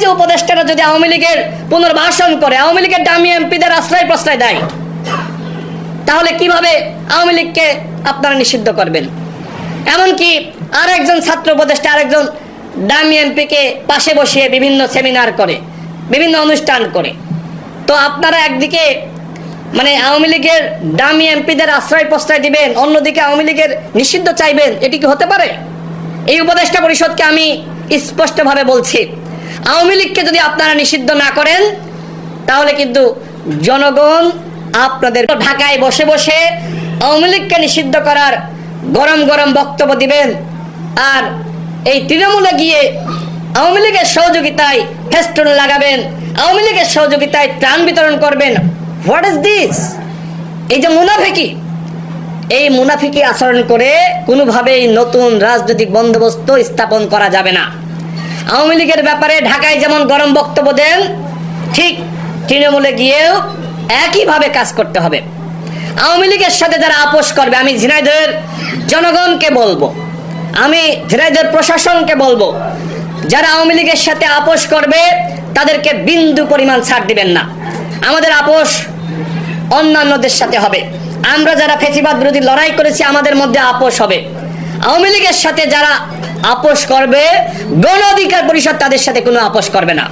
যে উপদেষ্টারা যদি আওয়ামী লীগের পুনর্বাসন করে, আওয়ামী লীগের দামি এমপিদের আশ্রয় প্রশ্রয় দেয়, তাহলে কিভাবে আওয়ামী লীগকে আপনারা নিষিদ্ধ করবেন? এমনকি আরেকজন ছাত্র উপদেষ্টা আরেকজন দামি এমপিকে পাশে বসিয়ে বিভিন্ন সেমিনার করে, বিভিন্ন অনুষ্ঠান করে। তো আপনারা একদিকে মানে আওয়ামী লীগের দামি এমপিদের আশ্রয় প্রশ্রয় দিবেন, অন্যদিকে আওয়ামী লীগের নিষিদ্ধ চাইবেন, এটি কি হতে পারে? এই উপদেষ্টা পরিষদকে আমি স্পষ্টভাবে বলছি, আওয়ামী লীগকে যদি আপনারা নিষিদ্ধ না করেন তাহলে কিন্তু জনগণ আপনাদের ঢাকায় বসে বসে আওয়ামী লীগকে নিষিদ্ধ করার গরম গরম বক্তব্য দিবেন, আর এই তৃণমূলে গিয়ে আওয়ামী লীগের সহযোগিতায় ফেস্টুন লাগাবেন, আওয়ামী লীগের সহযোগিতায় ত্রাণ বিতরণ করবেন। What is this? এই যে মুনাফিকি, এই মুনাফিকি আচরণ করে কোনোভাবেই নতুন রাজনৈতিক বন্দোবস্ত স্থাপন করা যাবে না। আওয়ামী লীগের ব্যাপারে ঢাকায় যেমন গরম বক্তব্য দেন, ঠিক তৃণমূলে গিয়েও একইভাবে কাজ করতে হবে। আওয়ামী লীগের সাথে যারা আপোষ করবে, আমি ঝিনাইদহের জনগণকে বলবো, আমি ঝিনাইদহের প্রশাসনকে বলবো, যারা আওয়ামী লীগের সাথে আপোষ করবে তাদেরকে বিন্দু পরিমাণ ছাড় দিবেন না। আমাদের আপোষ অন্যান্যদের সাথে হবে। আমরা যারা ফ্যাসিবাদ বিরোধী লড়াই করেছি আমাদের মধ্যে আপোষ হবে। আওয়ামী লীগের সাথে যারা আপোষ করবে, গণ অধিকার পরিষদ তাদের সাথে কোনো আপোষ করবে না।